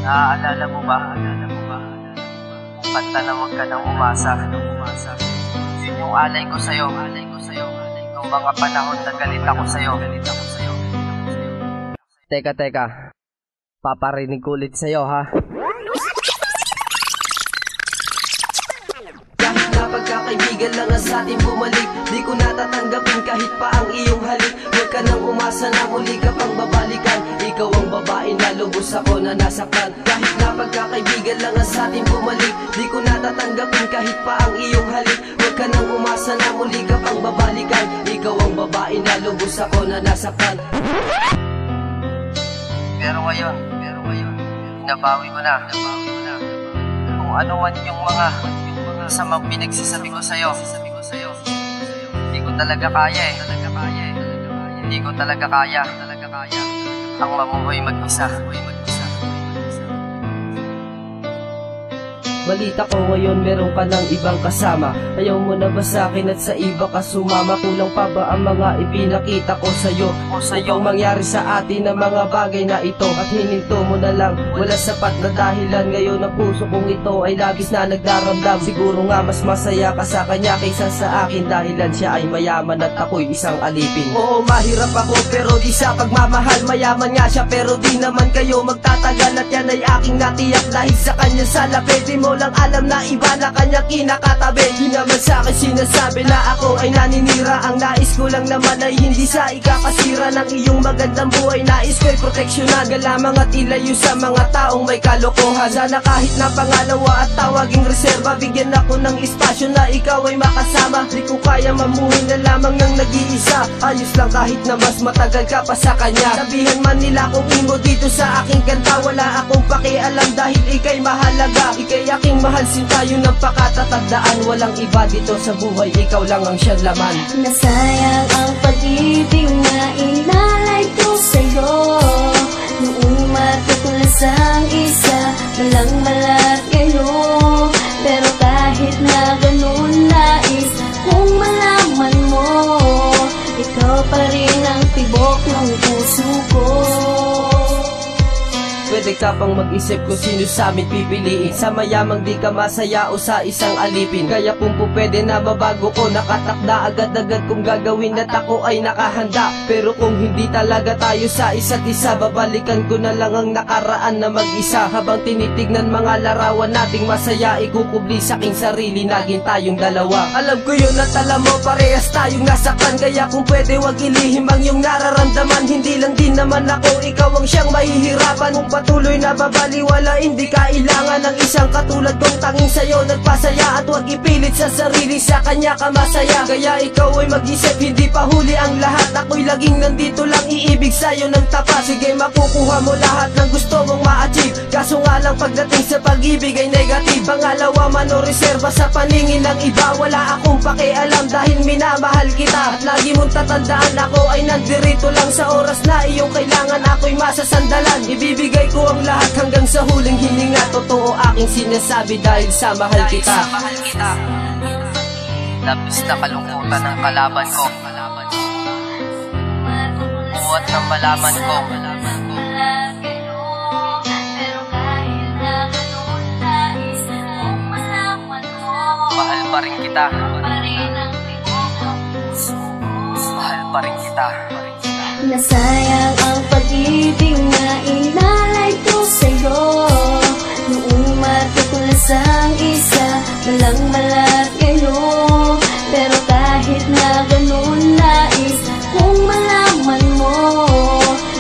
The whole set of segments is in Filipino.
Naaalala mo ba? Kung kanta na wag ka nang umasa. Yun yung alay ko sa'yo. Nung mga panahon na galit ako sa'yo. Teka. Paparinig ko ulit sa'yo, ha? Kahit na pagkakaibigan lang ang sa'tin bumalik, di ko natatanggapin kahit pa ang iyong halik. Huwag ka nang umasa na muli ka pang babalikan. Ikaw ang babae na lubos ako na nasaktan. Kahit na pagkakaibigan lang ang sa'tin bumalik, di ko natatanggapin kahit pa ang iyong halik. Huwag ka nang umasa na muli ka pang babalikan. Ikaw ang babae na lubos ako na nasaktan. Pero ngayon, binabawi ko na. Kung ano man yung mga masamang pinagsasabi ko sa'yo, hindi ko talaga kaya eh. Hindi ko talaga kaya ang mamuhay mag-isa. Balita ko ngayon meron ka ng ibang kasama. Ayaw mo na ba sa'kin at sa iba ka sumama? Kulang pa ba ang mga ipinakita ko sa'yo? Upang mangyari sa atin ang mga bagay na ito, at hininto mo na lang, wala sapat na dahilan. Ngayon ang puso kong ito ay labis na nagdaramdam. Siguro nga mas masaya ka sa kanya kaysa sa akin, dahilan siya ay mayaman at ako'y isang alipin. Oo, mahirap ako pero di sa pagmamahal. Mayaman nga siya pero di naman kayo magtatagal, at yan ay aking natiyak dahil sa kanya salapi. Di mo lang alam na iba na kanya kinakatabi. Di naman sa'kin sinasabi na ako ay naninira. Ang nais ko lang naman ay hindi sa ikakasira ng iyong magandang buhay. Nais ko'y proteksyonan ka lamang at ilayo sa mga taong may kalokohan. Sana kahit na pangalawa at tawaging reserba, bigyan ako ng espasyo na ikaw ay makasama. Di ko kaya mamuhay na lamang ng nag-iisa. Ayos lang kahit na mas matagal ka pa sa kanya. Sabihan man nila kung imo dito sa aking kanta, wala akong pakialam dahil ika'y mahalaga. Ika'y aking mahal, sintayo ng pakatatagdaan. Walang iba dito sa buhay, ikaw lang ang siyang laman. Nasayang ang pag-ibig na inalay ko sa'yo. Noong matutulas ang isa, walang malat kayo. Pero kahit na ganun nais kung malaman mo, ikaw pa rin ang tibok ng puso ko. Pwede ka pang mag-isip kung sino sa amin pipiliin, sa mayamang di ka masaya o sa isang alipin. Kaya kung pwede na mabago ko, nakatakda agad-agad kung gagawin at ako ay nakahanda. Pero kung hindi talaga tayo sa isa't isa, babalikan ko na lang ang nakaraan na mag-isa. Habang tinitignan mga larawan nating masaya, ikukubli sa aking sarili, naging tayong dalawa. Alam ko yun at alam mo, parehas tayong nasaktan. Kaya kung pwede wag ilihim ang iyong nararamdaman. Hindi lang din naman ako, ikaw ang siyang mahihirapan. Kung patuloy na babaliwala, hindi kailangan ng isang katulad kong tanging sa'yo nagpasaya. At wag ipilit sa sarili, sa kanya ka masaya. Kaya ikaw ay mag-isip, hindi pa huli ang lahat. Ako'y laging nandito lang, iibig sa'yo ng tapat. Sige, makukuha mo lahat ng gusto mong ma-achieve. Kaso nga lang pagdating sa pag-ibig ay negative. Pangalawa man o reserba sa paningin ng iba, wala akong pakialam dahil minamahal kita. At lagi mong tatandaan, ako ay nandirito lang sa oras na iyong kailangan. Ako'y masasandalan, ibibigay ko ang lahat hanggang sa huling hininga. Totoo aking sinasabi dahil sa mahal kita. Labis na kalungkutan ng kalaban ko, buhat ng malaman ko. Mahal pa rin kita. Mahal pa rin kita. Nasayang ang pag-ibig na inalay ko sa'yo. Noong matutulas ang isa, walang malat kayo. Pero kahit na ganun nais kung malaman mo,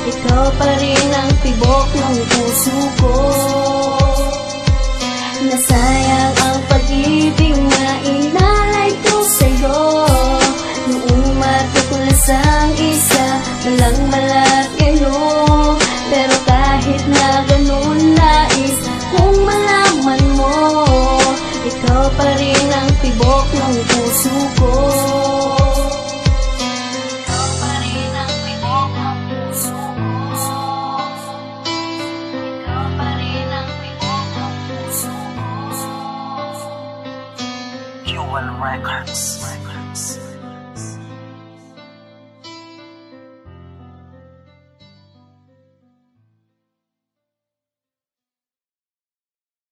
ikaw pa rin ang tibok ng puso ko.